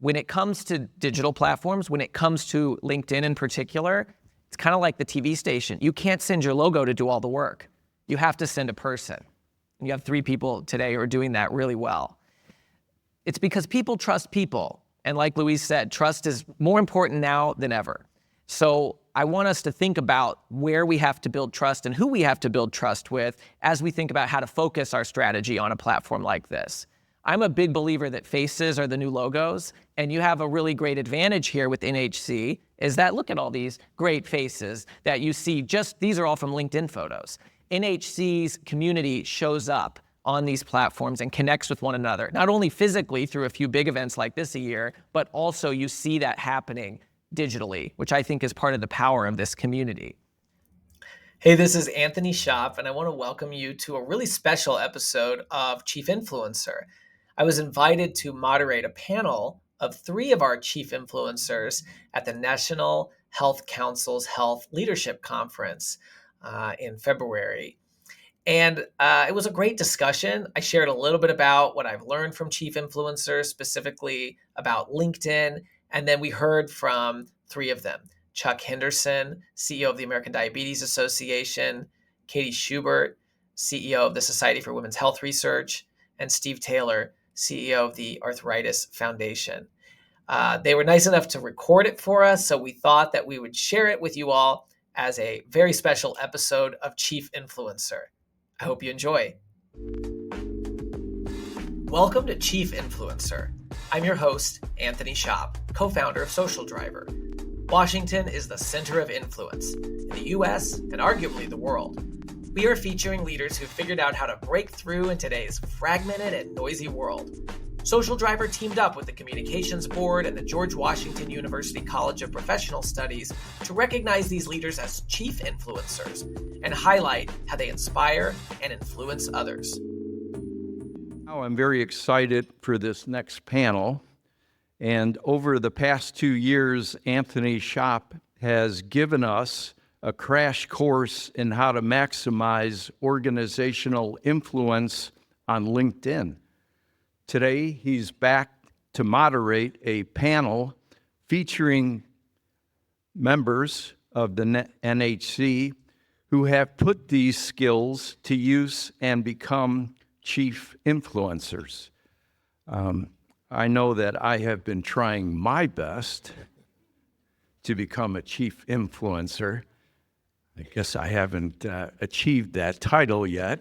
when it comes to digital platforms, when it comes to LinkedIn in particular, it's kind of like the TV station. You can't send your logo to do all the work. You have to send a person. And you have 3 people today who are doing that really well. It's because people trust people. And like Louise said, trust is more important now than ever. So I want us to think about where we have to build trust and who we have to build trust with as we think about how to focus our strategy on a platform like this. I'm a big believer that faces are the new logos, and you have a really great advantage here with NHC, is that look at all these great faces that you see, these are all from LinkedIn photos. NHC's community shows up on these platforms and connects with one another, not only physically through a few big events like this a year, but also you see that happening digitally, which I think is part of the power of this community. Hey, this is Anthony Schopp, and I want to welcome you to a really special episode of Chief Influencer. I was invited to moderate a panel of 3 of our chief influencers at the National Health Council's Health Leadership Conference in February. And it was a great discussion. I shared a little bit about what I've learned from chief influencers, specifically about LinkedIn. And then we heard from 3 of them: Chuck Henderson, CEO of the American Diabetes Association; Katie Schubert, CEO of the Society for Women's Health Research; and Steve Taylor, CEO of the Arthritis Foundation. They were nice enough to record it for us, so we thought that we would share it with you all as a very special episode of Chief Influencer. I hope you enjoy. Welcome to Chief Influencer. I'm your host, Anthony Schopp, co-founder of Social Driver. Washington is the center of influence in the US and arguably the world. We are featuring leaders who figured out how to break through in today's fragmented and noisy world. Social Driver teamed up with the Communications Board and the George Washington University College of Professional Studies to recognize these leaders as chief influencers and highlight how they inspire and influence others. Now I'm very excited for this next panel. And over the past 2 years, Anthony Schopp has given us a crash course in how to maximize organizational influence on LinkedIn. Today, he's back to moderate a panel featuring members of the NHC who have put these skills to use and become chief influencers. I know that I have been trying my best to become a chief influencer. I guess I haven't achieved that title yet,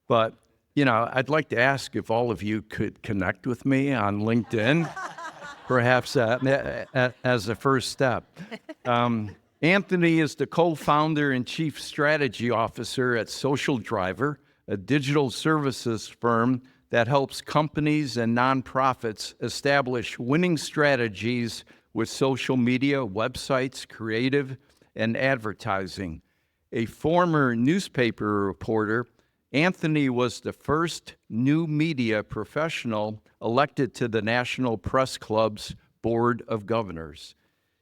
but I'd like to ask if all of you could connect with me on LinkedIn, perhaps as a first step. Anthony is the co-founder and chief strategy officer at Social Driver, a digital services firm that helps companies and nonprofits establish winning strategies with social media, websites, creative, and advertising. A former newspaper reporter, Anthony was the first new media professional elected to the National Press Club's Board of Governors.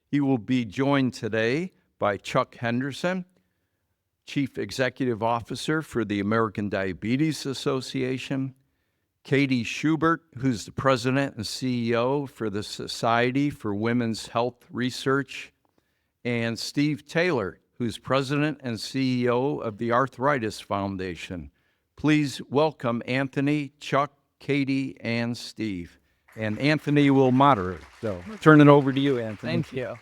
He will be joined today by Chuck Henderson, Chief Executive Officer for the American Diabetes Association, Katie Schubert, who's the President and CEO for the Society for Women's Health Research, and Steve Taylor, who's President and CEO of the Arthritis Foundation. Please welcome Anthony, Chuck, Katie, and Steve. And Anthony will moderate. So turn it over to you, Anthony. Thank you.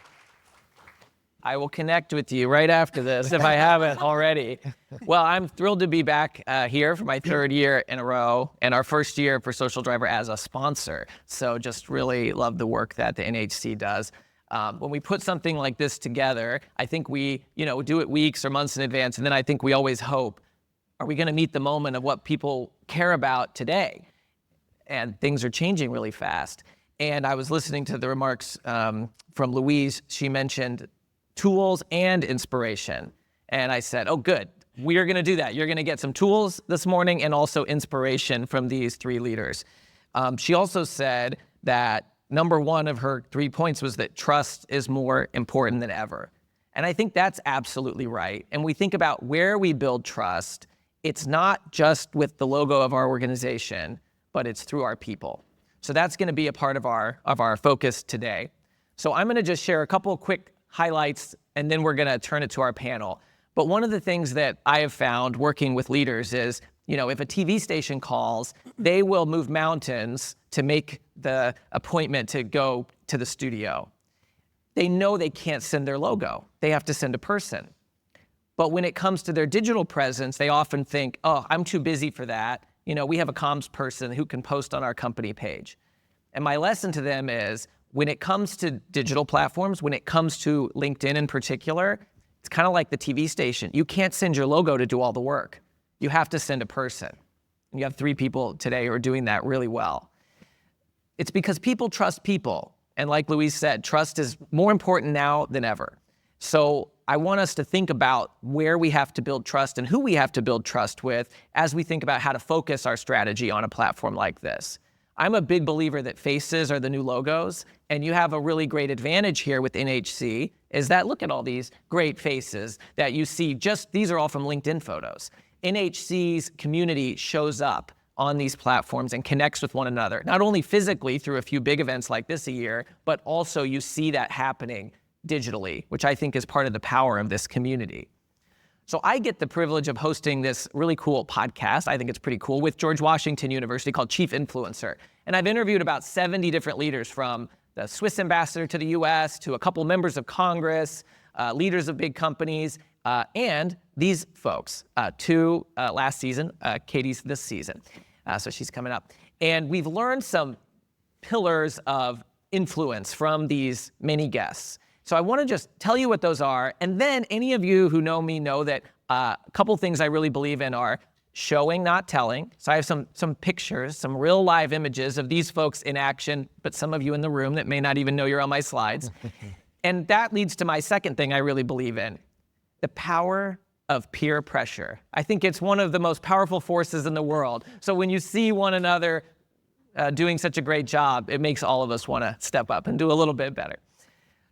I will connect with you right after this if I haven't already. Well, I'm thrilled to be back here for my 3rd year in a row and our 1st year for Social Driver as a sponsor. So just really love the work that the NHC does. When we put something like this together, I think we do it weeks or months in advance, and then I think we always hope, are we going to meet the moment of what people care about today? And things are changing really fast. And I was listening to the remarks from Louise. She mentioned tools and inspiration. And I said, oh, good. We are going to do that. You're going to get some tools this morning and also inspiration from these 3 leaders. She also said that number 1 of her 3 points was that trust is more important than ever. And I think that's absolutely right. And we think about where we build trust. It's not just with the logo of our organization, but it's through our people. So that's going to be a part of our focus today. So I'm going to just share a couple of quick highlights, and then we're going to turn it to our panel. But one of the things that I have found working with leaders is, if a TV station calls, they will move mountains to make the appointment to go to the studio. They know they can't send their logo. They have to send a person. But when it comes to their digital presence, they often think, oh, I'm too busy for that. We have a comms person who can post on our company page. And my lesson to them is, when it comes to digital platforms, when it comes to LinkedIn in particular, it's kind of like the TV station. You can't send your logo to do all the work. You have to send a person. And you have 3 people today who are doing that really well. It's because people trust people. And like Louise said, trust is more important now than ever. So I want us to think about where we have to build trust and who we have to build trust with as we think about how to focus our strategy on a platform like this. I'm a big believer that faces are the new logos, and you have a really great advantage here with NHC, is that look at all these great faces that you see. These are all from LinkedIn photos. NHC's community shows up on these platforms and connects with one another, not only physically through a few big events like this a year, but also you see that happening digitally, which I think is part of the power of this community. So I get the privilege of hosting this really cool podcast, I think it's pretty cool, with George Washington University called Chief Influencer. And I've interviewed about 70 different leaders, from the Swiss ambassador to the US, to a couple members of Congress, leaders of big companies, and these folks, 2 last season, Katie's this season. So she's coming up. And we've learned some pillars of influence from these many guests. So I want to just tell you what those are, and then any of you who know me know that a couple things I really believe in are showing, not telling. So I have some pictures, some real live images of these folks in action, but some of you in the room that may not even know you're on my slides. And that leads to my second thing I really believe in, the power of peer pressure. I think it's one of the most powerful forces in the world. So when you see one another doing such a great job, it makes all of us want to step up and do a little bit better.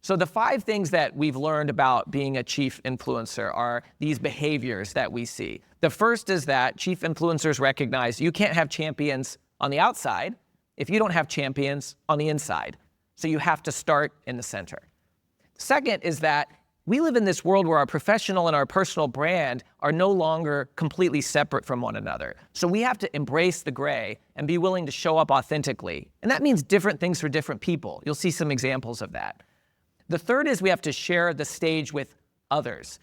So the 5 things that we've learned about being a chief influencer are these behaviors that we see. The first is that chief influencers recognize you can't have champions on the outside if you don't have champions on the inside. So you have to start in the center. Second is that we live in this world where our professional and our personal brand are no longer completely separate from one another. So we have to embrace the gray and be willing to show up authentically. And that means different things for different people. You'll see some examples of that. The third is we have to share the stage with others.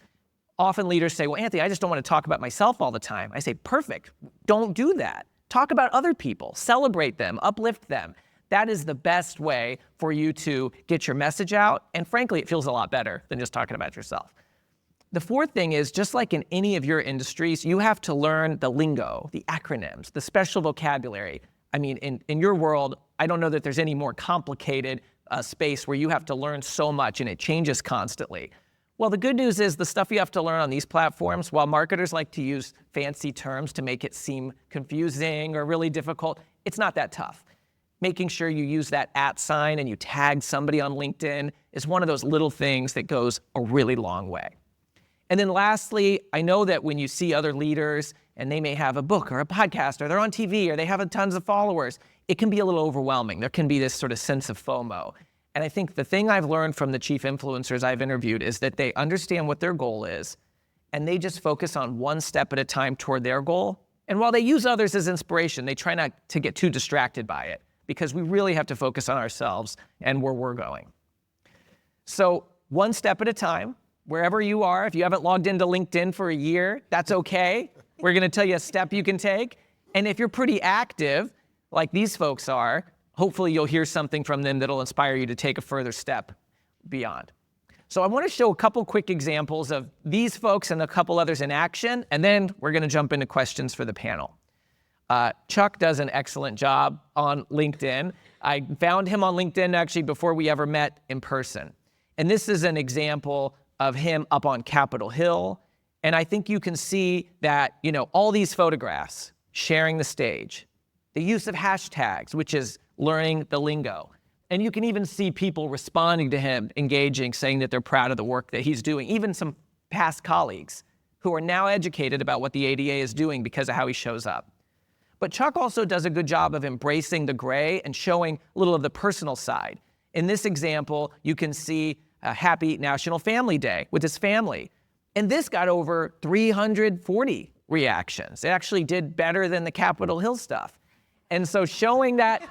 Often leaders say, well, Anthony, I just don't want to talk about myself all the time. I say, perfect. Don't do that. Talk about other people. Celebrate them. Uplift them. That is the best way for you to get your message out. And frankly, it feels a lot better than just talking about yourself. The fourth thing is, just like in any of your industries, you have to learn the lingo, the acronyms, the special vocabulary. I mean, in your world, I don't know that there's any more complicated space where you have to learn so much and it changes constantly. Well, the good news is the stuff you have to learn on these platforms, while marketers like to use fancy terms to make it seem confusing or really difficult, it's not that tough. Making sure you use that @ sign and you tag somebody on LinkedIn is one of those little things that goes a really long way. And then lastly, I know that when you see other leaders and they may have a book or a podcast or they're on TV or they have tons of followers, it can be a little overwhelming. There can be this sort of sense of FOMO. And I think the thing I've learned from the chief influencers I've interviewed is that they understand what their goal is, and they just focus on one step at a time toward their goal. And while they use others as inspiration, they try not to get too distracted by it, because we really have to focus on ourselves and where we're going. So one step at a time, wherever you are. If you haven't logged into LinkedIn for a year, that's okay. We're going to tell you a step you can take. And if you're pretty active, like these folks are, hopefully you'll hear something from them that'll inspire you to take a further step beyond. So I want to show a couple quick examples of these folks and a couple others in action, and then we're going to jump into questions for the panel. Chuck does an excellent job on LinkedIn. I found him on LinkedIn actually before we ever met in person. And this is an example of him up on Capitol Hill. And I think you can see that, all these photographs, sharing the stage, the use of hashtags, which is learning the lingo. And you can even see people responding to him, engaging, saying that they're proud of the work that he's doing, even some past colleagues who are now educated about what the ADA is doing because of how he shows up. But Chuck also does a good job of embracing the gray and showing a little of the personal side. In this example, you can see a happy National Family Day with his family. And this got over 340 reactions. It actually did better than the Capitol Hill stuff. And so showing that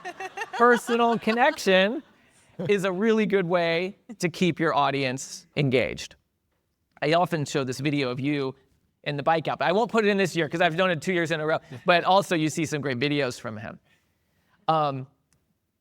personal connection is a really good way to keep your audience engaged. I often show this video of you in the bike app. I won't put it in this year because I've done it 2 years in a row, but also you see some great videos from him.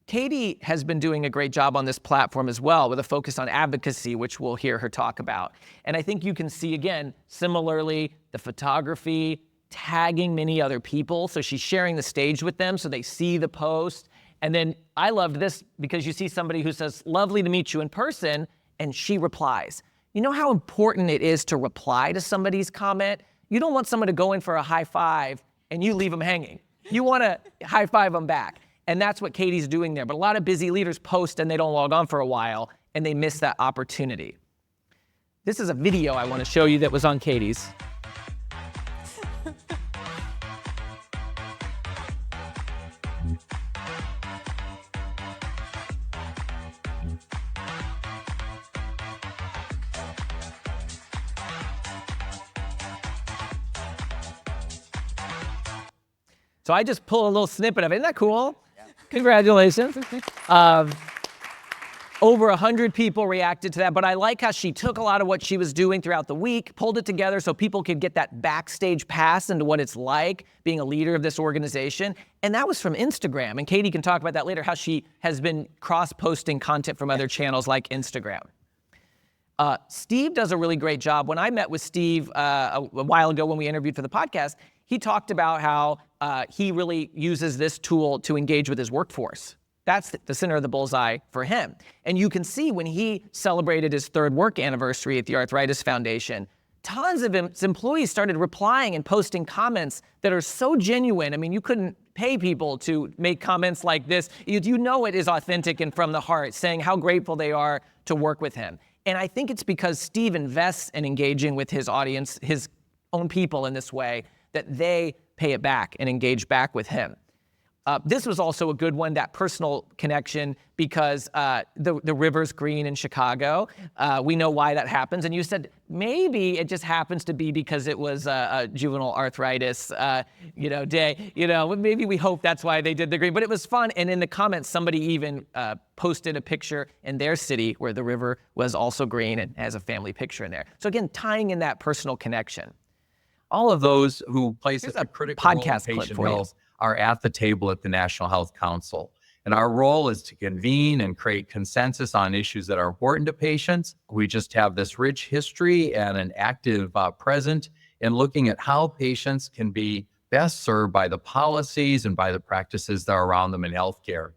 Katie has been doing a great job on this platform as well with a focus on advocacy, which we'll hear her talk about. And I think you can see, again, similarly, the photography, tagging many other people. So she's sharing the stage with them so they see the post. And then I loved this because you see somebody who says, lovely to meet you in person, and she replies. You know how important it is to reply to somebody's comment? You don't want someone to go in for a high five and you leave them hanging. You want to high five them back. And that's what Katie's doing there. But a lot of busy leaders post and they don't log on for a while and they miss that opportunity. This is a video I want to show you that was on Katie's. So I just pulled a little snippet of it. Isn't that cool? Yeah. Congratulations. Over 100 people reacted to that, but I like how she took a lot of what she was doing throughout the week, pulled it together so people could get that backstage pass into what it's like being a leader of this organization. And that was from Instagram. And Katie can talk about that later, how she has been cross-posting content from other channels like Instagram. Steve does a really great job. When I met with Steve a while ago when we interviewed for the podcast, he talked about how he really uses this tool to engage with his workforce. That's the center of the bullseye for him. And you can see when he celebrated his 3rd work anniversary at the Arthritis Foundation, tons of his employees started replying and posting comments that are so genuine. I mean, you couldn't pay people to make comments like this. You know it is authentic and from the heart, saying how grateful they are to work with him. And I think it's because Steve invests in engaging with his audience, his own people in this way, that they pay it back and engage back with him. This was also a good one, that personal connection, because the river's green in Chicago. We know why that happens. And you said maybe it just happens to be because it was a juvenile arthritis day. Maybe we hope that's why they did the green. But it was fun. And in the comments, somebody even posted a picture in their city where the river was also green and has a family picture in there. So again, tying in that personal connection. All of those who play such a critical role in podcast clip patient for you. health are at the table at the National Health Council. And our role is to convene and create consensus on issues that are important to patients. We just have this rich history and an active present in looking at how patients can be best served by the policies and by the practices that are around them in healthcare.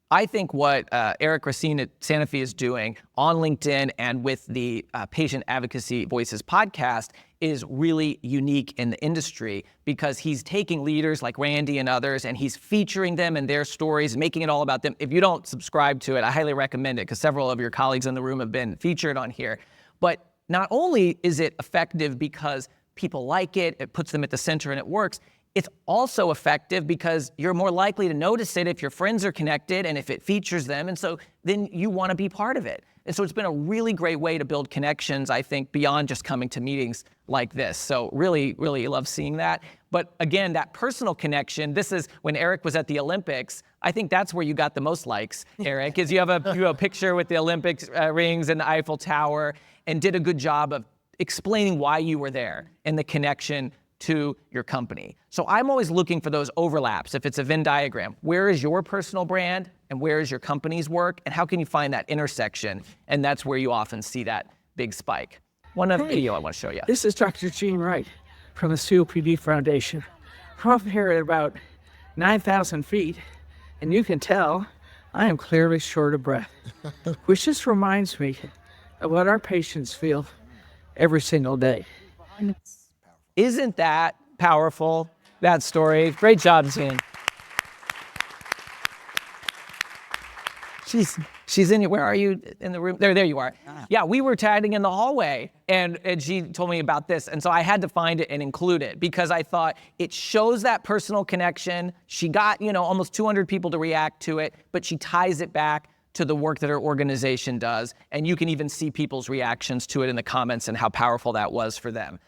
I think what Eric Racine at Sanofi is doing on LinkedIn and with the Patient Advocacy Voices podcast is really unique in the industry, because he's taking leaders like Randy and others and he's featuring them and their stories, making it all about them. If you don't subscribe to it, I highly recommend it, because several of your colleagues in the room have been featured on here. But not only is it effective because people like it, it puts them at the center and it works, it's also effective because you're more likely to notice it if your friends are connected and if it features them. And so then you want to be part of it. And so it's been a really great way to build connections, I think, beyond just coming to meetings like this. So really, really love seeing that. But again, that personal connection, this is when Eric was at the Olympics. I think that's where you got the most likes, Eric, is you have a picture with the Olympics rings and the Eiffel Tower, and did a good job of explaining why you were there and the connection to your company. So I'm always looking for those overlaps. If it's a Venn diagram, where is your personal brand and where is your company's work, and how can you find that intersection? And that's where you often see that big spike. One other video I want to show you. This is Dr. Gene Wright from the COPD Foundation. I'm up here at about 9,000 feet, and you can tell I am clearly short of breath, which just reminds me of what our patients feel every single day. Isn't that powerful, that story? Great job, Gene. She's in here. Where are you in the room? There you are. Yeah, we were chatting in the hallway, and she told me about this, and so I had to find it and include it because I thought it shows that personal connection. She got, almost 200 people to react to it, but she ties it back to the work that her organization does, and you can even see people's reactions to it in the comments and how powerful that was for them.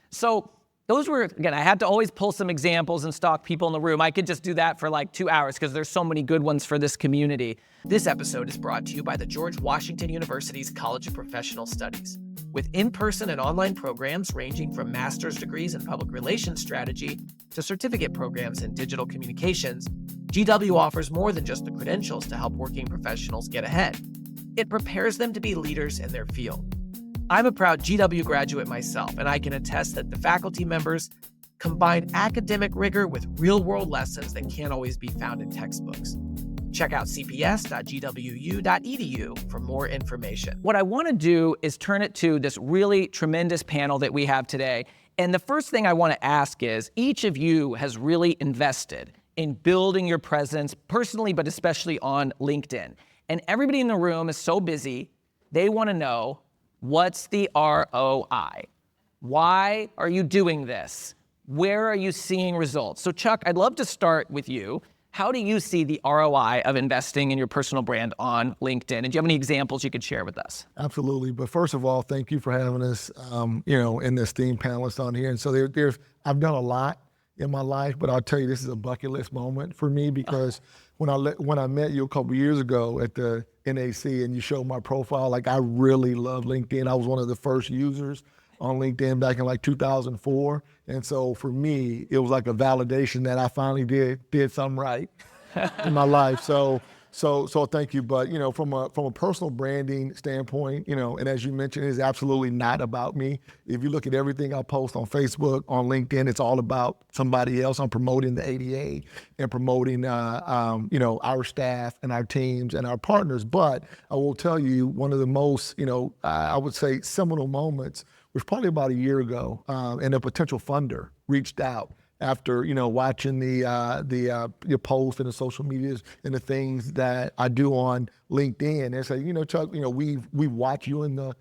So those were, again, I had to always pull some examples and stalk people in the room. I could just do that for like 2 hours because there's so many good ones for this community. This episode is brought to you by the George Washington University's College of Professional Studies. With in-person and online programs ranging from master's degrees in public relations strategy to certificate programs in digital communications, GW offers more than just the credentials to help working professionals get ahead. It prepares them to be leaders in their field. I'm a proud GW graduate myself, and I can attest that the faculty members combine academic rigor with real-world lessons that can't always be found in textbooks. Check out cps.gwu.edu for more information. What I want to do is turn it to this really tremendous panel that we have today. And the first thing I want to ask is, each of you has really invested in building your presence personally, but especially on LinkedIn. And everybody in the room is so busy, they want to know, what's the ROI? Why are you doing this? Where are you seeing results? So Chuck, I'd love to start with you. How do you see the ROI of investing in your personal brand on LinkedIn? And do you have any examples you could share with us? Absolutely. But first of all, thank you for having us, in this esteemed panelist on here. And so I've done a lot in my life, but I'll tell you, this is a bucket list moment for me because when I met you a couple years ago at the NAC and you showed my profile, like I really love LinkedIn. I was one of the first users on LinkedIn back in like 2004. And so for me, it was like a validation that I finally did something right in my life. So thank you. But, from a personal branding standpoint, and as you mentioned, it's absolutely not about me. If you look at everything I post on Facebook, on LinkedIn, it's all about somebody else. I'm promoting the ADA and promoting, our staff and our teams and our partners. But I will tell you, one of the most, I would say seminal moments was probably about a year ago, and a potential funder reached out after watching the posts and the social medias and the things that I do on LinkedIn. And say, Chuck, we watch you in the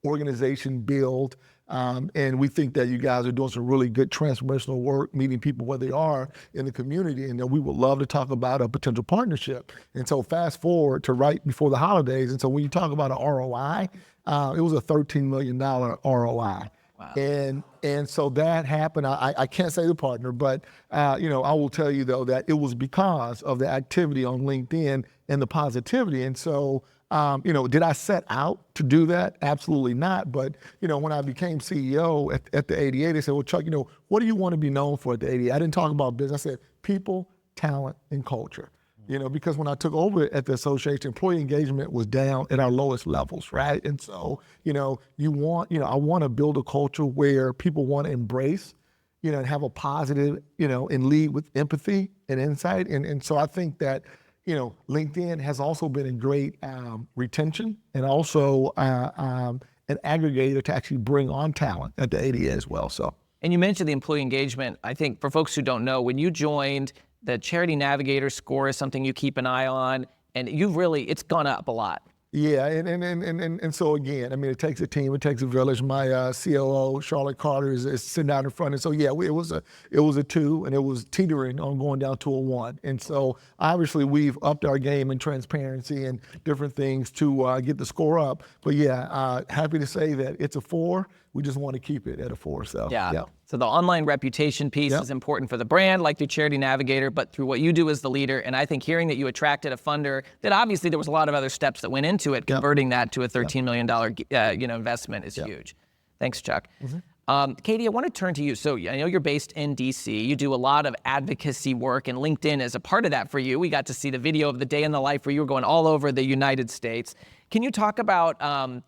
organization build, and we think that you guys are doing some really good transformational work, meeting people where they are in the community, and we would love to talk about a potential partnership. And so fast forward to right before the holidays, and so when you talk about an ROI, it was a $13 million ROI. Wow. And so that happened. I can't say the partner, but I will tell you though that it was because of the activity on LinkedIn and the positivity. And so, did I set out to do that? Absolutely not. But when I became CEO at the ADA, they said, "Well, Chuck, what do you want to be known for at the ADA?" I didn't talk about business. I said people, talent, and culture. Because when I took over at the association, employee engagement was down at our lowest levels, right? And so, I want to build a culture where people want to embrace, and have a positive, and lead with empathy and insight. And so I think that, LinkedIn has also been a great retention and also an aggregator to actually bring on talent at the ADA as well. So. And you mentioned the employee engagement. I think for folks who don't know, when you joined, the Charity Navigator score is something you keep an eye on, and it's gone up a lot. Yeah, and so again, it takes a team, it takes a village. My COO, Charlotte Carter, is sitting out in front, and so yeah, it was a 2, and it was teetering on going down to a 1. And so obviously we've upped our game in transparency and different things to get the score up. But yeah, happy to say that it's a 4. We just want to keep it at a 4. So yeah. So the online reputation piece is important for the brand, like the Charity Navigator, but through what you do as the leader. And I think hearing that you attracted a funder, that obviously there was a lot of other steps that went into it, converting that to a $13 million investment is huge. Thanks, Chuck. Mm-hmm. Katie, I want to turn to you. So I know you're based in DC. You do a lot of advocacy work, and LinkedIn is a part of that for you. We got to see the video of the day in the life where you were going all over the United States. Can you talk about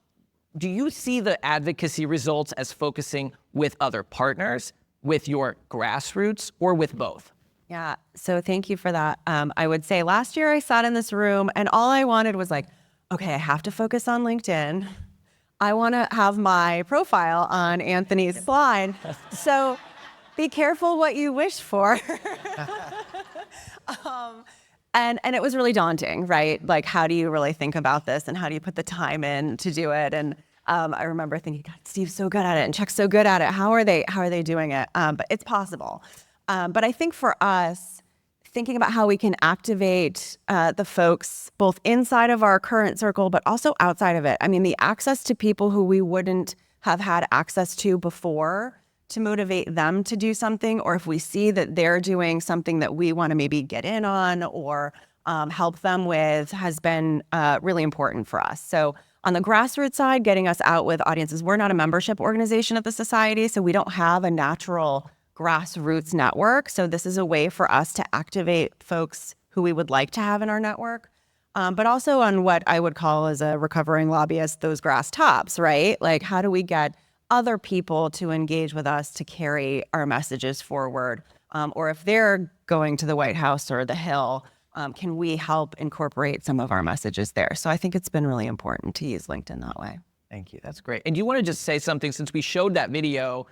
do you see the advocacy results as focusing with other partners, with your grassroots, or with both? Yeah, so thank you for that. I would say last year I sat in this room and all I wanted was like, okay, I have to focus on LinkedIn. I want to have my profile on Anthony's slide. So be careful what you wish for. And it was really daunting, right? Like, how do you really think about this and how do you put the time in to do it? And I remember thinking, God, Steve's so good at it and Chuck's so good at it. How are they doing it? But it's possible. But I think for us, thinking about how we can activate the folks both inside of our current circle, but also outside of it. I mean, the access to people who we wouldn't have had access to before, to motivate them to do something, or if we see that they're doing something that we want to maybe get in on or help them with, has been really important for us. So on the grassroots side, getting us out with audiences. We're not a membership organization at the Society, so we don't have a natural grassroots network. So this is a way for us to activate folks who we would like to have in our network. But also on what I would call, as a recovering lobbyist, those grass tops, right? Like, how do we get other people to engage with us to carry our messages forward? Or if they're going to the White House or the Hill, can we help incorporate some of our messages there? So I think it's been really important to use LinkedIn that way. Thank you. That's great. And do you want to just say something, since we showed that video,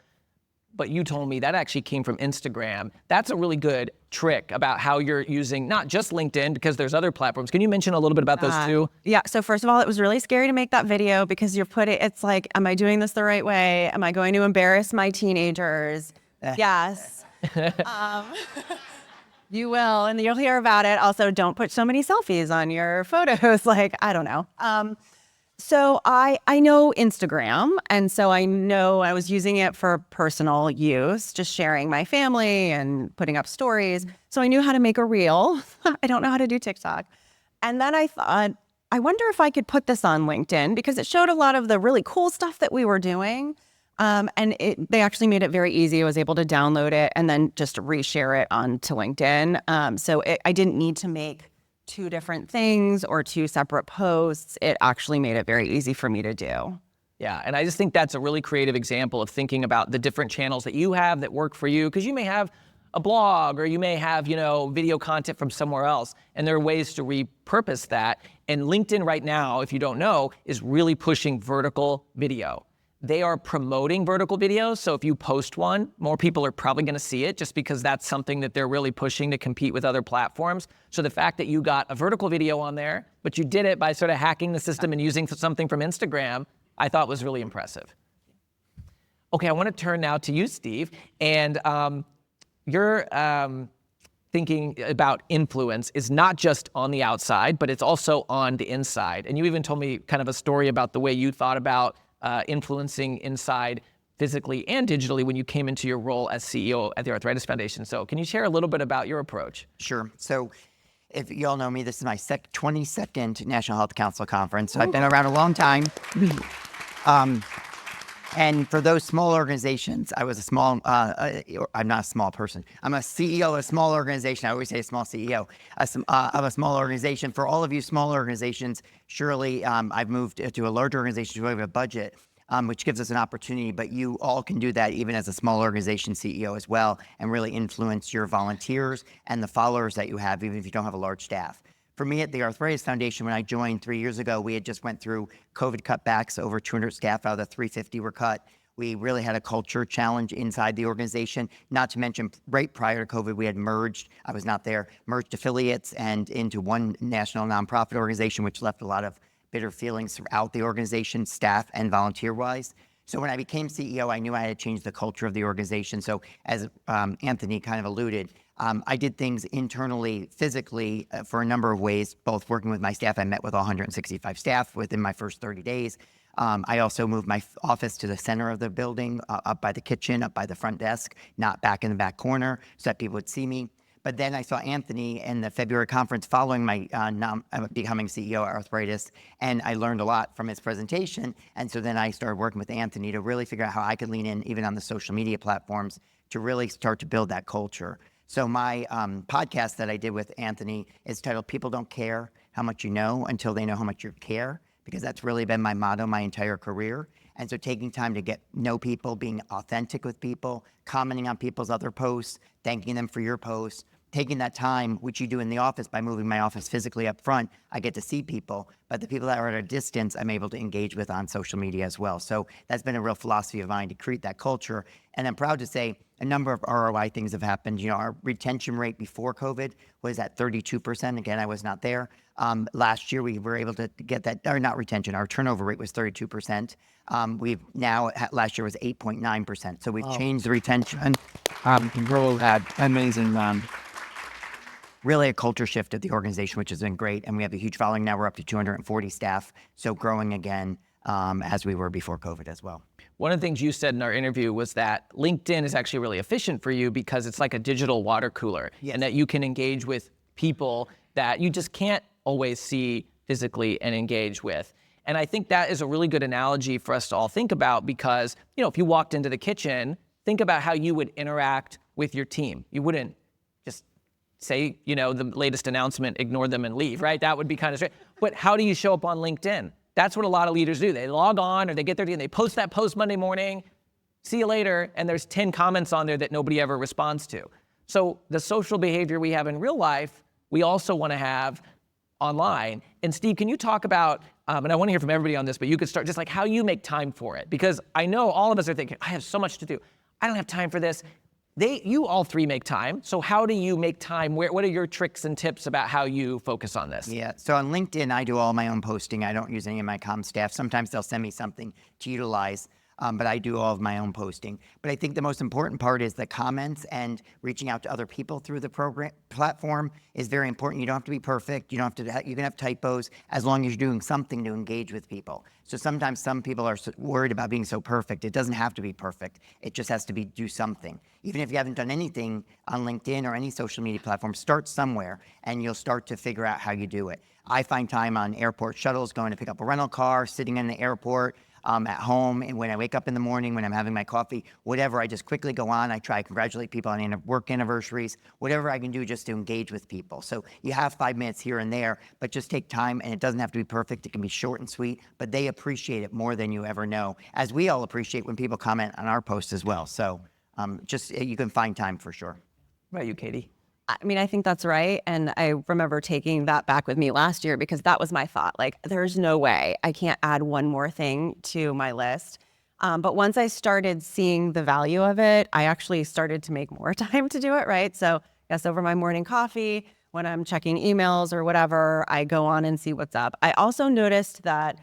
but you told me that actually came from Instagram? That's a really good trick about how you're using not just LinkedIn, because there's other platforms. Can you mention a little bit about those too? Yeah. So first of all, it was really scary to make that video because it's like, am I doing this the right way? Am I going to embarrass my teenagers? Yes. You will, and you'll hear about it. Also, don't put so many selfies on your photos. Like, I don't know. So I know Instagram, and so I know I was using it for personal use, just sharing my family and putting up stories. So I knew how to make a reel. I don't know how to do TikTok. And then I thought, I wonder if I could put this on LinkedIn, because it showed a lot of the really cool stuff that we were doing. And they actually made it very easy. I was able to download it and then just reshare it onto LinkedIn. I didn't need to make two different things or two separate posts. It actually made it very easy for me to do. Yeah, and I just think that's a really creative example of thinking about the different channels that you have that work for you, because you may have a blog or you may have, video content from somewhere else, and there are ways to repurpose that. And LinkedIn right now, if you don't know, is really pushing vertical video. They are promoting vertical videos, so if you post one, more people are probably gonna see it, just because that's something that they're really pushing to compete with other platforms. So the fact that you got a vertical video on there, but you did it by sort of hacking the system and using something from Instagram, I thought was really impressive. Okay, I wanna turn now to you, Steve, and you're thinking about influence is not just on the outside, but it's also on the inside. And you even told me kind of a story about the way you thought about influencing inside physically and digitally when you came into your role as CEO at the Arthritis Foundation. So can you share a little bit about your approach? Sure. So if you all know me, this is my 22nd National Health Council conference. So I've been around a long time. And for those small organizations, I was I'm not a small person. I'm a CEO of a small organization. I always say a small CEO of a small organization. For all of you small organizations, surely I've moved to a large organization who have a budget, which gives us an opportunity. But you all can do that even as a small organization CEO as well, and really influence your volunteers and the followers that you have, even if you don't have a large staff. For me at the Arthritis Foundation, when I joined 3 years ago, we had just went through COVID cutbacks. Over 200 staff out of the 350 were cut. We really had a culture challenge inside the organization. Not to mention, right prior to COVID, we had merged, I was not there, merged affiliates and into one national nonprofit organization, which left a lot of bitter feelings throughout the organization, staff and volunteer-wise. So when I became CEO, I knew I had to change the culture of the organization. So as Anthony kind of alluded, I did things internally, physically, for a number of ways, both working with my staff. I met with 165 staff within my first 30 days. I also moved my office to the center of the building, up by the kitchen, up by the front desk, not back in the back corner, so that people would see me. But then I saw Anthony in the February conference following my becoming CEO at Arthritis, and I learned a lot from his presentation. And so then I started working with Anthony to really figure out how I could lean in, even on the social media platforms, to really start to build that culture. So my podcast that I did with Anthony is titled "People Don't Care How Much You Know Until They Know How Much You Care," because that's really been my motto my entire career. And so taking time to know people, being authentic with people, commenting on people's other posts, thanking them for your posts, taking that time, which you do in the office by moving my office physically up front, I get to see people, but the people that are at a distance, I'm able to engage with on social media as well. So that's been a real philosophy of mine, to create that culture. And I'm proud to say, a number of ROI things have happened. You know, our retention rate before COVID was at 32%. Again, I was not there. Last year, we were able to get that, or not retention, our turnover rate was 32%. Last year was 8.9%. So we've changed the retention. Grow that amazing, really a culture shift at the organization, which has been great. And we have a huge following now. We're up to 240 staff. So growing again as we were before COVID as well. One of the things you said in our interview was that LinkedIn is actually really efficient for you because it's like a digital water cooler, and that you can engage with people that you just can't always see physically and engage with. And I think that is a really good analogy for us to all think about because, you know, if you walked into the kitchen, think about how you would interact with your team. You wouldn't just say, you know, the latest announcement, ignore them and leave, right? That would be kind of straight. But how do you show up on LinkedIn? That's what a lot of leaders do. They log on or they get there and they post that post Monday morning, see you later, and there's 10 comments on there that nobody ever responds to. So the social behavior we have in real life, we also want to have online. And Steve, can you talk about, and I want to hear from everybody on this, but you could start just like how you make time for it. Because I know all of us are thinking, I have so much to do. I don't have time for this. You all three make time. So how do you make time? What are your tricks and tips about how you focus on this? Yeah, so on LinkedIn, I do all my own posting. I don't use any of my comm staff. Sometimes they'll send me something to utilize, but I do all of my own posting. But I think the most important part is the comments and reaching out to other people through the platform is very important. You don't have to be perfect. You don't have to. You can have typos as long as you're doing something to engage with people. So sometimes some people are worried about being so perfect. It doesn't have to be perfect. It just has to do something. Even if you haven't done anything on LinkedIn or any social media platform, start somewhere and you'll start to figure out how you do it. I find time on airport shuttles, going to pick up a rental car, sitting in the airport, at home, and when I wake up in the morning, when I'm having my coffee, whatever, I just quickly go on. I try to congratulate people on work anniversaries, whatever I can do just to engage with people. So you have 5 minutes here and there, but just take time, and it doesn't have to be perfect. It can be short and sweet, but they appreciate it more than you ever know, as we all appreciate when people comment on our posts as well. So you can find time for sure. What about you, Katie? I mean, I think that's right. And I remember taking that back with me last year because that was my thought. Like, there's no way I can't add one more thing to my list. But once I started seeing the value of it, I actually started to make more time to do it, right? So yes, over my morning coffee, when I'm checking emails or whatever, I go on and see what's up. I also noticed that,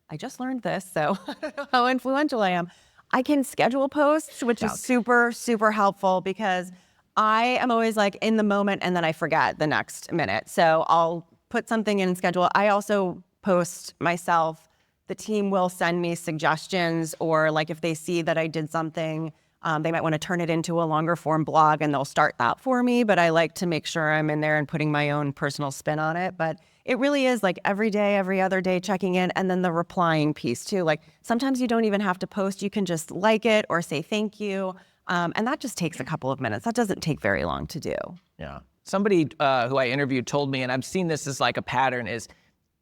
I just learned this, so I don't know how influential I am. I can schedule posts, which is super, super helpful because I am always like in the moment and then I forget the next minute. So I'll put something in schedule. I also post myself. The team will send me suggestions, or like if they see that I did something, they might want to turn it into a longer form blog and they'll start that for me. But I like to make sure I'm in there and putting my own personal spin on it. But it really is like every day, every other day checking in, and then the replying piece too. Like sometimes you don't even have to post. You can just like it or say thank you. And that just takes a couple of minutes. That doesn't take very long to do. Yeah. Somebody who I interviewed told me, and I've seen this as like a pattern, is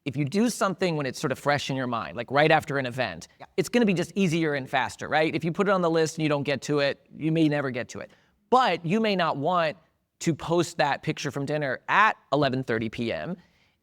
if you do something when it's sort of fresh in your mind, like right after an event, it's going to be just easier and faster, right? If you put it on the list and you don't get to it, you may never get to it. But you may not want to post that picture from dinner at 11:30 p.m.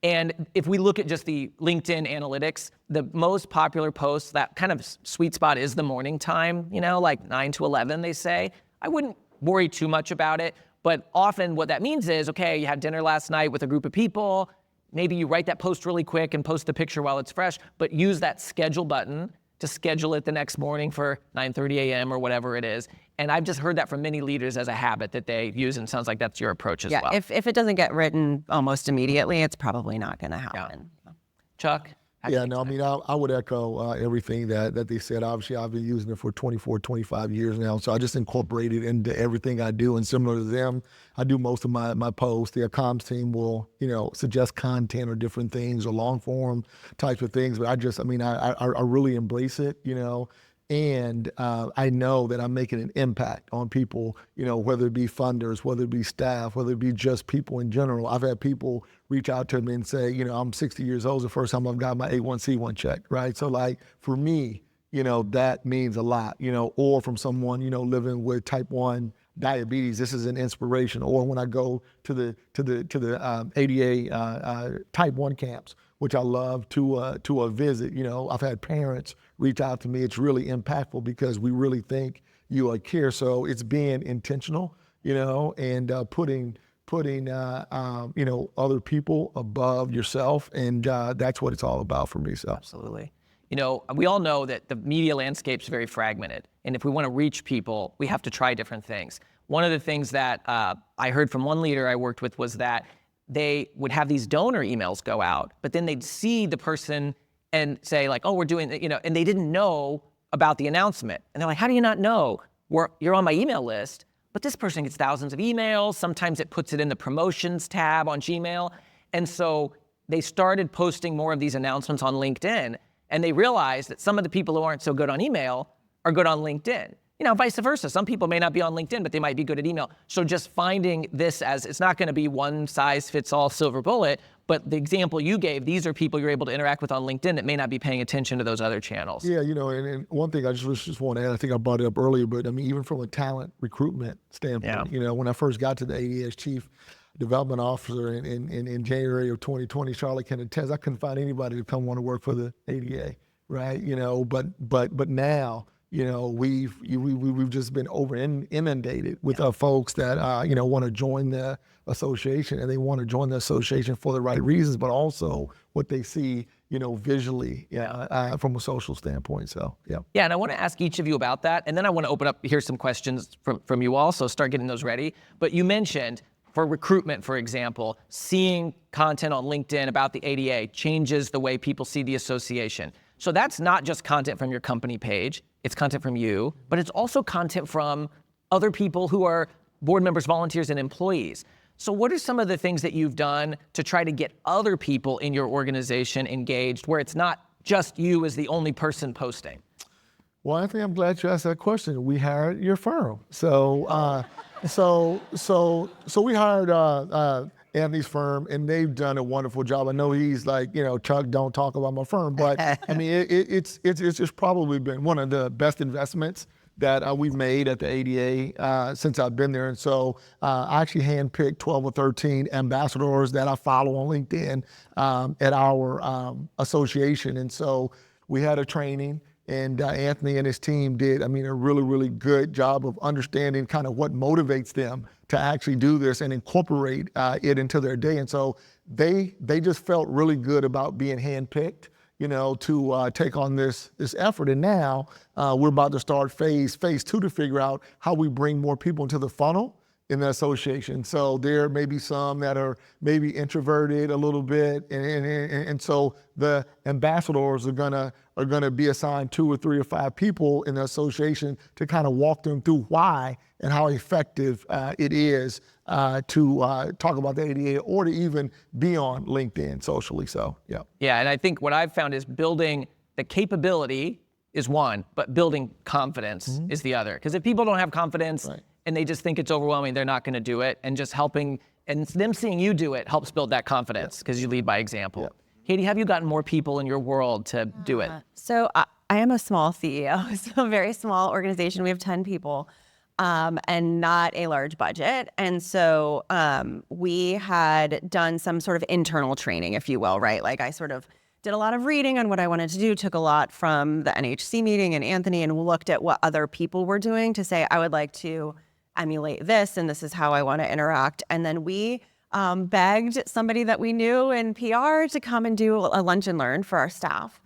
And if we look at just the LinkedIn analytics, the most popular posts, that kind of sweet spot is the morning time, you know, like 9 to 11, they say. I wouldn't worry too much about it, but often what that means is, okay, you had dinner last night with a group of people, maybe you write that post really quick and post the picture while it's fresh, but use that schedule button to schedule it the next morning for 9:30 a.m. or whatever it is. And I've just heard that from many leaders as a habit that they use, and it sounds like that's your approach as well. Yeah, if it doesn't get written almost immediately, it's probably not going to happen. Yeah. Chuck? Yeah, no, I mean, I would echo everything that they said. Obviously, I've been using it for 24, 25 years now, so I just incorporate it into everything I do. And similar to them, I do most of my posts. The comms team will, suggest content or different things or long form types of things. But I really embrace it, And I know that I'm making an impact on people, whether it be funders, whether it be staff, whether it be just people in general. I've had people reach out to me and say, I'm 60 years old. It's the first time I've got my A1C1 check, right? So like for me, that means a lot, or from someone, living with type 1 diabetes, this is an inspiration. Or when I go to the ADA type 1 camps, which I love to visit, I've had parents reach out to me. It's really impactful because we really think, you care. So it's being intentional, and putting other people above yourself, and that's what it's all about for me. So Absolutely. We all know that the media landscape's very fragmented. And if we want to reach people, we have to try different things. One of the things that I heard from one leader I worked with was that they would have these donor emails go out, but then they'd see the person and say like, oh, we're doing, and they didn't know about the announcement. And they're like, how do you not know? You're on my email list, but this person gets thousands of emails. Sometimes it puts it in the promotions tab on Gmail. And so they started posting more of these announcements on LinkedIn, and they realized that some of the people who aren't so good on email are good on LinkedIn. Vice versa. Some people may not be on LinkedIn, but they might be good at email. So just finding this as, it's not going to be one size fits all silver bullet, but the example you gave, these are people you're able to interact with on LinkedIn that may not be paying attention to those other channels. Yeah, and one thing I just want to add, I think I brought it up earlier, but I mean, even from a talent recruitment standpoint, when I first got to the ADA as Chief Development Officer in January of 2020, Charlotte can attest, I couldn't find anybody to come want to work for the ADA, right? But now, we've just been inundated with folks that want to join the association, and they want to join the association for the right reasons, but also what they see, visually, from a social standpoint. So, yeah. Yeah, and I want to ask each of you about that, and then I want to open up, here's some questions from you all, so start getting those ready. But you mentioned, for recruitment, for example, seeing content on LinkedIn about the ADA changes the way people see the association. So that's not just content from your company page, it's content from you, but it's also content from other people who are board members, volunteers, and employees. So what are some of the things that you've done to try to get other people in your organization engaged, where it's not just you as the only person posting? Well, Anthony, I'm glad you asked that question. We hired your firm. So we hired Anthony's firm, and they've done a wonderful job. I know he's like, Chuck, don't talk about my firm, but I mean, it's probably been one of the best investments that we've made at the ADA since I've been there. And so I actually handpicked 12 or 13 ambassadors that I follow on LinkedIn at our association. And so we had a training, and Anthony and his team did, a really, really good job of understanding kind of what motivates them to actually do this and incorporate it into their day. And so they just felt really good about being handpicked, to take on this effort. And now we're about to start phase 2 to figure out how we bring more people into the funnel in the association. So there may be some that are maybe introverted a little bit, and so the ambassadors are gonna be assigned 2 or 3 or 5 people in the association to kind of walk them through why and how effective it is to talk about the ADA, or to even be on LinkedIn socially. So, yeah. Yeah, and I think what I've found is building the capability is one, but building confidence is the other. Because if people don't have confidence and they just think it's overwhelming, they're not going to do it. And just helping, and them seeing you do it helps build that confidence, because you lead by example. Katie, have you gotten more people in your world to do it? So I am a small CEO, so a very small organization. We have 10 people. And not a large budget. And so we had done some sort of internal training, if you will, right? Like I sort of did a lot of reading on what I wanted to do, took a lot from the NHC meeting and Anthony, and looked at what other people were doing to say, I would like to emulate this, and this is how I want to interact. And then we begged somebody that we knew in PR to come and do a lunch and learn for our staff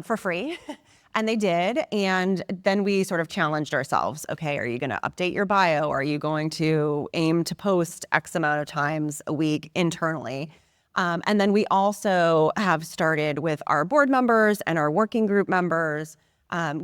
for free. And they did. And then we sort of challenged ourselves. Okay, are you going to update your bio? Are you going to aim to post X amount of times a week internally? And then we also have started with our board members and our working group members,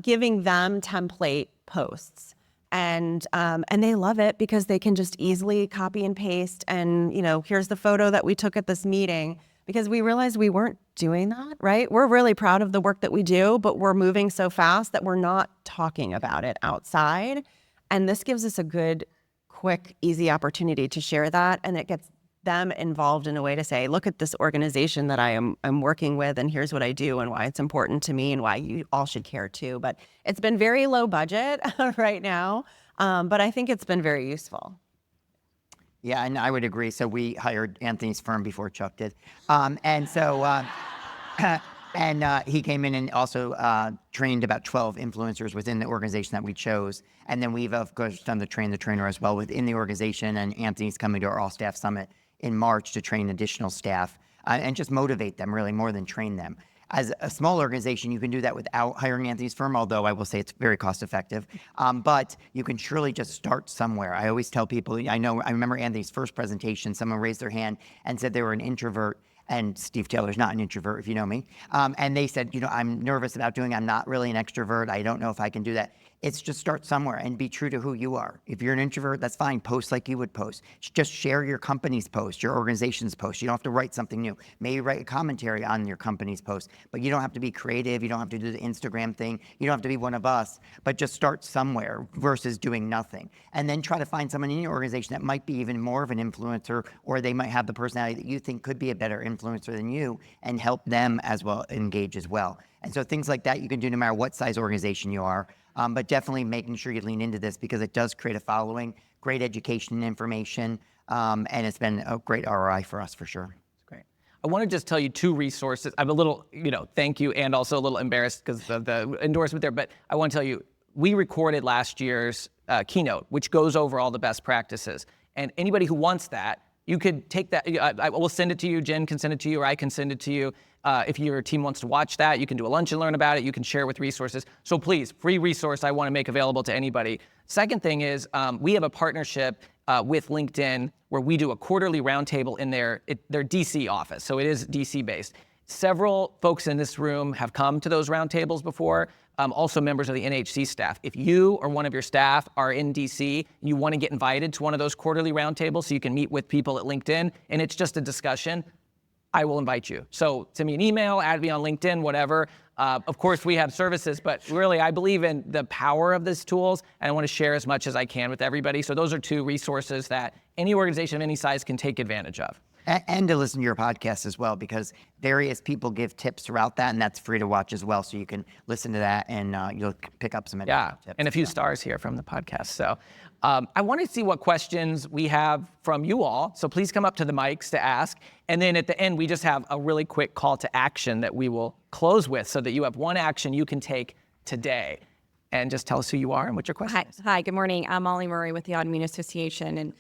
giving them template posts. And they love it because they can just easily copy and paste. And, here's the photo that we took at this meeting. Because we realized we weren't doing that, right? We're really proud of the work that we do, but we're moving so fast that we're not talking about it outside. And this gives us a good, quick, easy opportunity to share that. And it gets them involved in a way to say, look at this organization that I'm working with, and here's what I do and why it's important to me and why you all should care too. But it's been very low budget right now, but I think it's been very useful. Yeah, and I would agree. So we hired Anthony's firm before Chuck did. And so he came in and also trained about 12 influencers within the organization that we chose. And then we've, of course, done the train the trainer as well within the organization. And Anthony's coming to our all staff summit in March to train additional staff and just motivate them really more than train them. As a small organization, you can do that without hiring Anthony's firm, although I will say it's very cost effective. But you can surely just start somewhere. I always tell people, I remember Anthony's first presentation, someone raised their hand and said they were an introvert. And Steve Taylor's not an introvert, if you know me. And they said, I'm nervous about I'm not really an extrovert. I don't know if I can do that. It's just start somewhere and be true to who you are. If you're an introvert, that's fine. Post like you would post. Just share your company's post, your organization's post. You don't have to write something new. Maybe write a commentary on your company's post, but you don't have to be creative. You don't have to do the Instagram thing. You don't have to be one of us, but just start somewhere versus doing nothing. And then try to find someone in your organization that might be even more of an influencer, or they might have the personality that you think could be a better influencer than you, and help them as well engage as well. And so things like that you can do no matter what size organization you are. But definitely making sure you lean into this because it does create a following, great education and information, and it's been a great ROI for us for sure. Great. I want to just tell you 2 resources. I'm a little, thank you, and also a little embarrassed because of the endorsement there, but I want to tell you, we recorded last year's keynote, which goes over all the best practices. And anybody who wants that, you could take that, I will send it to you, Jen can send it to you, or I can send it to you. If your team wants to watch that, you can do a lunch and learn about it. You can share with resources. So please, free resource I want to make available to anybody. Second thing is we have a partnership with LinkedIn where we do a quarterly roundtable in their DC office. So it is DC based. Several folks in this room have come to those roundtables before, also members of the NHC staff. If you or one of your staff are in DC, you want to get invited to one of those quarterly roundtables so you can meet with people at LinkedIn, and it's just a discussion, I will invite you. So send me an email, add me on LinkedIn, whatever. Of course, we have services, but really, I believe in the power of these tools, and I want to share as much as I can with everybody. So those are 2 resources that any organization of any size can take advantage of. And to listen to your podcast as well, because various people give tips throughout that, and that's free to watch as well. So you can listen to that, and you'll pick up some additional tips. And a few stars here from the podcast. So I want to see what questions we have from you all. So please come up to the mics to ask. And then at the end, we just have a really quick call to action that we will close with so that you have one action you can take today. And just tell us who you are and what your question is. Hi, good morning. I'm Molly Murray with the Autoimmune Association, and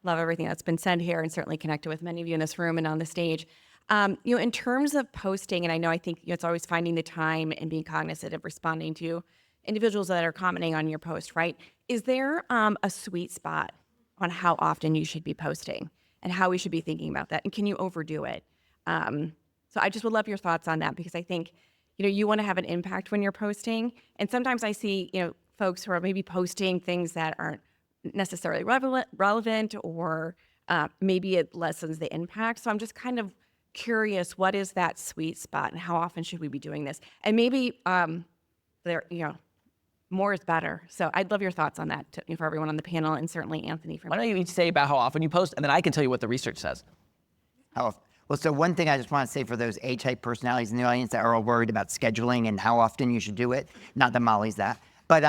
love everything that's been said here, and certainly connected with many of you in this room and on the stage. In terms of posting, and I think it's always finding the time and being cognizant of responding to individuals that are commenting on your post, right? Is there a sweet spot on how often you should be posting and how we should be thinking about that? And can you overdo it? So I just would love your thoughts on that, because I think, you want to have an impact when you're posting. And sometimes I see, folks who are maybe posting things that aren't necessarily relevant, or maybe it lessens the impact. So I'm just kind of curious, what is that sweet spot and how often should we be doing this? And maybe more is better. So I'd love your thoughts on that for everyone on the panel, and certainly Anthony. Why don't you each say about how often you post, and then I can tell you what the research says. Well, so one thing I just want to say for those A-type personalities in the audience that are all worried about scheduling and how often you should do it, not that Molly's that, but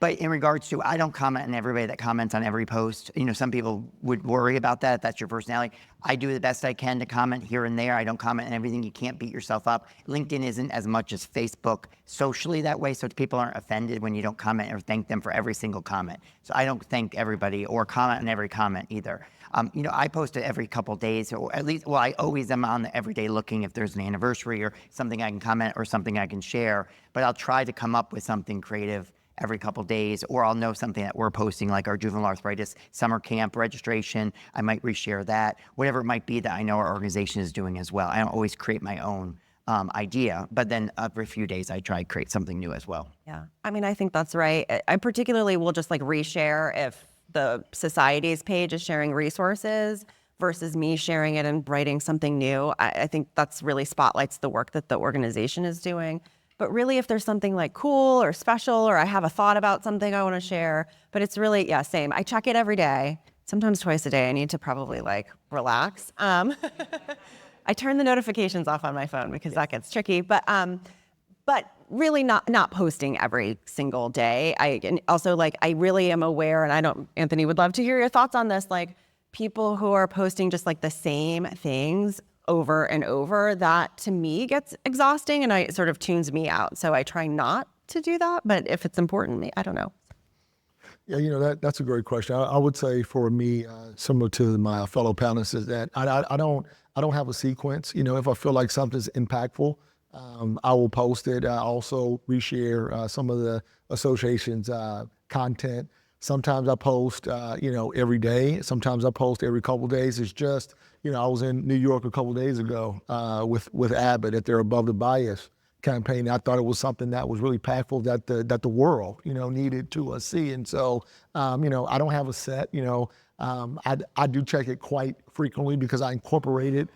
but in regards to, I don't comment on everybody that comments on every post. Some people would worry about that. That's your personality. I do the best I can to comment here and there. I don't comment on everything. You can't beat yourself up. LinkedIn isn't as much as Facebook socially that way, so people aren't offended when you don't comment or thank them for every single comment. So I don't thank everybody or comment on every comment either. I post it every couple days, or at least, I always am on the everyday looking if there's an anniversary or something I can comment or something I can share, but I'll try to come up with something creative every couple days, or I'll know something that we're posting, like our juvenile arthritis summer camp registration. I might reshare that, whatever it might be that I know our organization is doing as well. I don't always create my own idea, but then every few days I try to create something new as well. Yeah, I think that's right. I particularly will just reshare if the society's page is sharing resources versus me sharing it and writing something new. I think that's really spotlights the work that the organization is doing. But really, if there's something cool or special, or I have a thought about something I want to share, but it's really, same. I check it every day, sometimes twice a day. I need to probably relax. I turn the notifications off on my phone because that gets tricky, but really not posting every single day. And also I really am aware, and Anthony would love to hear your thoughts on this, people who are posting just the same things over and over, that to me gets exhausting and it sort of tunes me out. So I try not to do that, but if it's important, I don't know. Yeah, that's a great question. I would say for me, similar to my fellow panelists, is that I don't have a sequence. If I feel like something's impactful, I will post it. I also reshare some of the association's content. Sometimes I post, every day. Sometimes I post every couple of days. It's just, I was in New York a couple of days ago with Abbott at their Above the Bias campaign. I thought it was something that was really impactful that the world, needed to see. And so, I don't have a set. I do check it quite frequently because I incorporate it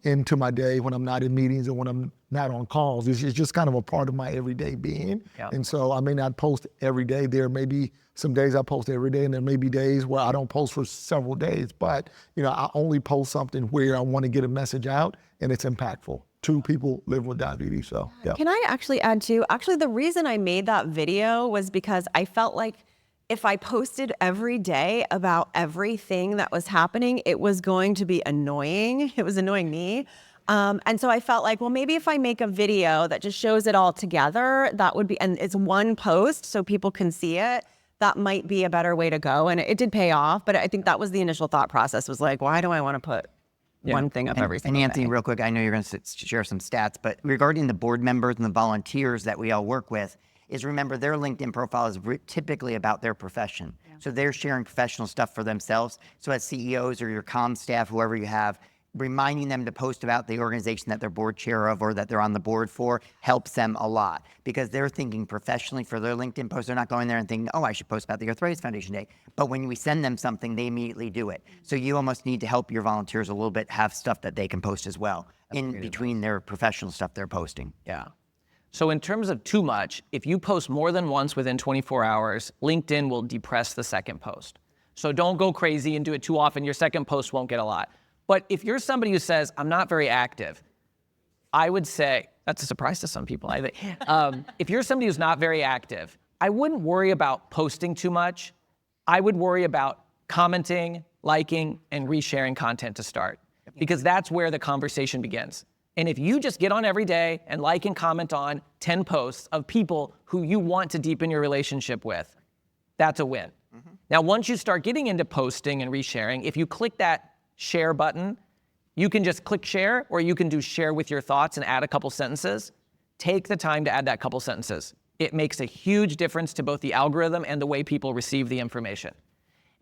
into my day when I'm not in meetings and when I'm not on calls. It's just kind of a part of my everyday being. Yeah. And so I may not post every day. There may be some days I post every day, and there may be days where I don't post for several days. But, I only post something where I want to get a message out and it's impactful to people living with diabetes. So, yeah. Can I actually add too? Actually, the reason I made that video was because I felt like if I posted every day about everything that was happening, it was going to be annoying. It was annoying me. And so I felt like, well, maybe if I make a video that just shows it all together, that would be, and it's one post so people can see it, that might be a better way to go. And it did pay off, but I think that was the initial thought process, was like, why do I want to put one thing up every single And Anthony, day? real quick, I know you're going to share some stats, but regarding the board members and the volunteers that we all work with, is remember their LinkedIn profile is typically about their profession. Yeah. So they're sharing professional stuff for themselves. So as CEOs or your comm staff, whoever you have, reminding them to post about the organization that they're board chair of or that they're on the board for helps them a lot, because they're thinking professionally for their LinkedIn post. They're not going there and thinking, oh, I should post about the Arthritis Foundation Day. But when we send them something, they immediately do it. So you almost need to help your volunteers a little bit have stuff that they can post as well in between their professional stuff they're posting. Yeah. So in terms of too much, if you post more than once within 24 hours, LinkedIn will depress the second post. So don't go crazy and do it too often. Your second post won't get a lot. But if you're somebody who says, I'm not very active, I would say, that's a surprise to some people, I think. If you're somebody who's not very active, I wouldn't worry about posting too much. I would worry about commenting, liking, and resharing content to start, because that's where the conversation begins. And if you just get on every day and like and comment on 10 posts of people who you want to deepen your relationship with, that's a win. Mm-hmm. Now, once you start getting into posting and resharing, if you click that share button, you can just click share, or you can do share with your thoughts and add a couple sentences. Take the time to add that couple sentences. It makes a huge difference to both the algorithm and the way people receive the information.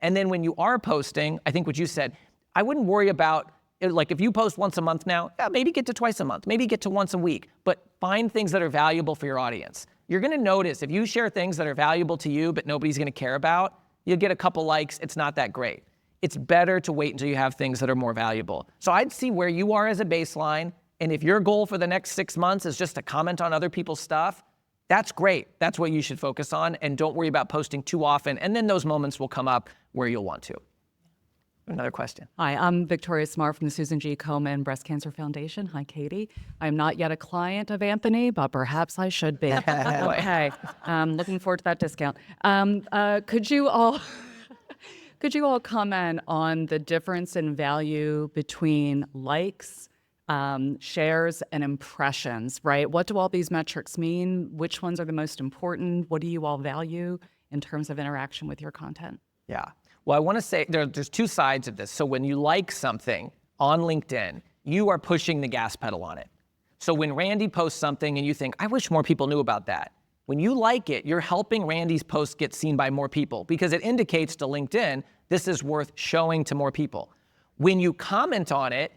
And then when you are posting, I think what you said, I wouldn't worry about, like if you post once a month now, yeah, maybe get to twice a month, maybe get to once a week, but find things that are valuable for your audience. You're gonna notice if you share things that are valuable to you, but nobody's gonna care about, you'll get a couple likes, it's not that great. It's better to wait until you have things that are more valuable. So I'd see where you are as a baseline, and if your goal for the next 6 months is just to comment on other people's stuff, that's great. That's what you should focus on, and don't worry about posting too often, and then those moments will come up where you'll want to. Another question. Hi, I'm Victoria Smart from the Susan G. Komen Breast Cancer Foundation. Hi, Katie. I'm not yet a client of Anthony, but perhaps I should be. Okay, looking forward to that discount. Could you all comment on the difference in value between likes, shares, and impressions, right? What do all these metrics mean? Which ones are the most important? What do you all value in terms of interaction with your content? Yeah. Well, I want to say there's two sides of this. So when you like something on LinkedIn, you are pushing the gas pedal on it. So when Randy posts something and you think, I wish more people knew about that, when you like it, you're helping Randy's post get seen by more people, because it indicates to LinkedIn, this is worth showing to more people. When you comment on it,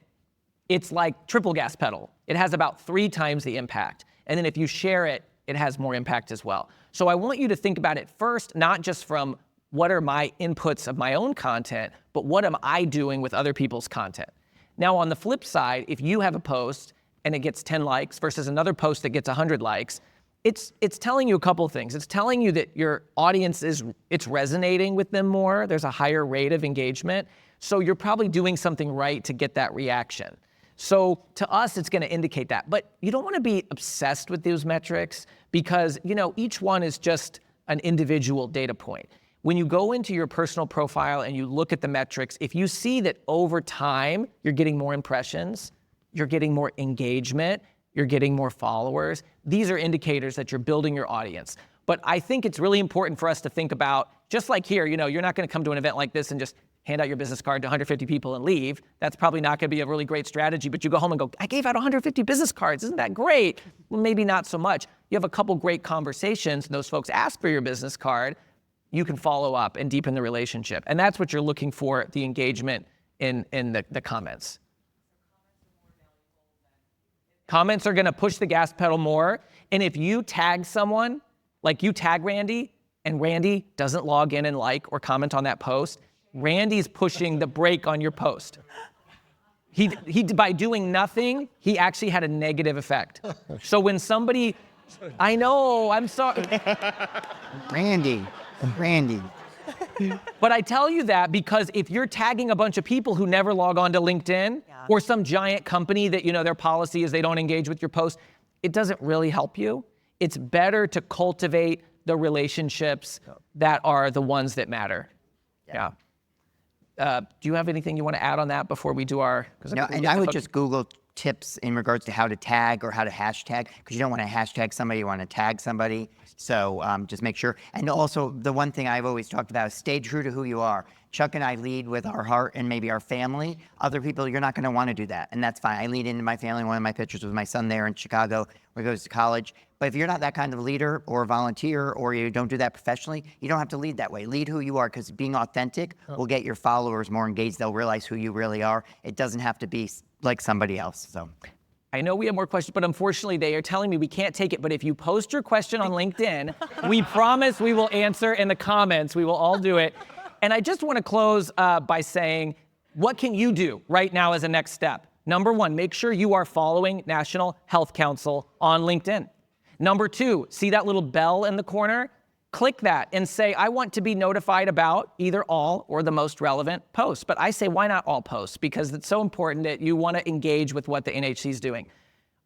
it's like triple gas pedal. It has about 3 times the impact. And then if you share it, it has more impact as well. So I want you to think about it first, not just from what are my inputs of my own content, but what am I doing with other people's content? Now, on the flip side, if you have a post and it gets 10 likes versus another post that gets 100 likes, it's telling you a couple of things. It's telling you that your audience it's resonating with them more. There's a higher rate of engagement. So you're probably doing something right to get that reaction. So to us, it's gonna indicate that. But you don't wanna be obsessed with those metrics, because each one is just an individual data point. When you go into your personal profile and you look at the metrics, if you see that over time you're getting more impressions, you're getting more engagement, you're getting more followers. These are indicators that you're building your audience. But I think it's really important for us to think about, just like here, you're not going to come to an event like this and just hand out your business card to 150 people and leave. That's probably not going to be a really great strategy, but you go home and go, I gave out 150 business cards. Isn't that great? Well, maybe not so much. You have a couple great conversations, and those folks ask for your business card. You can follow up and deepen the relationship. And that's what you're looking for, the engagement in the comments. Comments are going to push the gas pedal more. And if you tag someone, like you tag Randy, and Randy doesn't log in and like or comment on that post, Randy's pushing the brake on your post. He by doing nothing, he actually had a negative effect. So when somebody, I know, I'm sorry. Randy. But I tell you that because if you're tagging a bunch of people who never log on to LinkedIn, or some giant company that, their policy is they don't engage with your post, it doesn't really help you. It's better to cultivate the relationships that are the ones that matter. Yeah. Do you have anything you want to add on that before we do our? No, and I would just Google tips in regards to how to tag or how to hashtag, because you don't want to hashtag somebody, you want to tag somebody. So just make sure. And also the one thing I've always talked about is stay true to who you are. Chuck and I lead with our heart and maybe our family. Other people, you're not going to want to do that, and that's fine. I lead into my family. One of my pictures was my son there in Chicago where he goes to college. But if you're not that kind of leader or volunteer, or you don't do that professionally, you don't have to lead that way. Lead who you are, because being authentic will get your followers more engaged. They'll realize who you really are. It doesn't have to be like somebody else. So I know we have more questions, but unfortunately they are telling me we can't take it. But if you post your question on LinkedIn, we promise we will answer in the comments. We will all do it. And I just want to close by saying, what can you do right now as a next step? Number one, make sure you are following National Health Council on LinkedIn. Number two, see that little bell in the corner? Click that and say, I want to be notified about either all or the most relevant posts. But I say, why not all posts? Because it's so important that you want to engage with what the NHC is doing.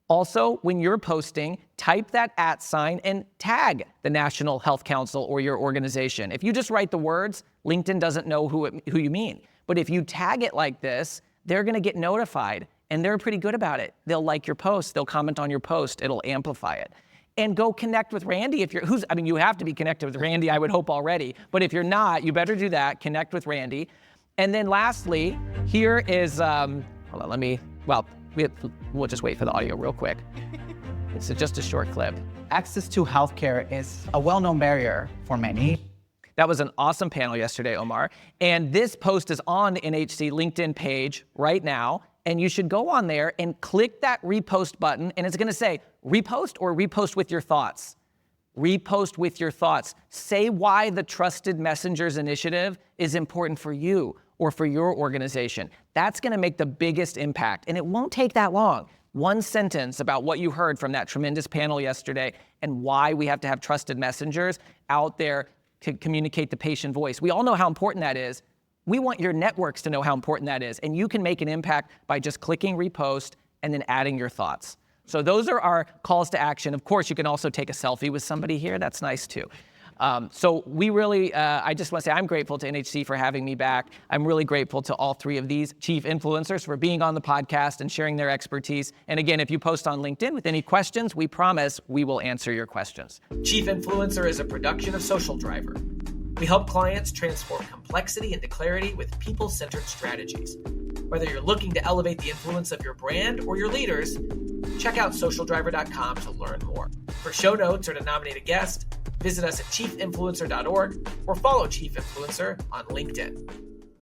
Also, when you're posting, type that @ and tag the National Health Council or your organization. If you just write the words, LinkedIn doesn't know who you mean. But if you tag it like this, they're going to get notified, and they're pretty good about it. They'll like your post, they'll comment on your post, it'll amplify it. And go connect with Randy if you're, you have to be connected with Randy, I would hope already. But if you're not, you better do that, connect with Randy. And then lastly, here is, hold on, we'll just wait for the audio real quick. It's just a short clip. Access to healthcare is a well-known barrier for many. That was an awesome panel yesterday, Omar. And this post is on the NHC LinkedIn page right now. And you should go on there and click that repost button. And it's going to say repost or repost with your thoughts. Repost with your thoughts. Say why the Trusted Messengers Initiative is important for you or for your organization. That's going to make the biggest impact. And it won't take that long. One sentence about what you heard from that tremendous panel yesterday and why we have to have trusted messengers out there to communicate the patient voice. We all know how important that is. We want your networks to know how important that is. And you can make an impact by just clicking repost and then adding your thoughts. So those are our calls to action. Of course, you can also take a selfie with somebody here. That's nice too. So we really, I just want to say I'm grateful to NHC for having me back. I'm really grateful to all three of these chief influencers for being on the podcast and sharing their expertise. And again, if you post on LinkedIn with any questions, we promise we will answer your questions. Chief Influencer is a production of Social Driver. We help clients transform complexity into clarity with people-centered strategies. Whether you're looking to elevate the influence of your brand or your leaders, check out socialdriver.com to learn more. For show notes or to nominate a guest, visit us at chiefinfluencer.org or follow Chief Influencer on LinkedIn.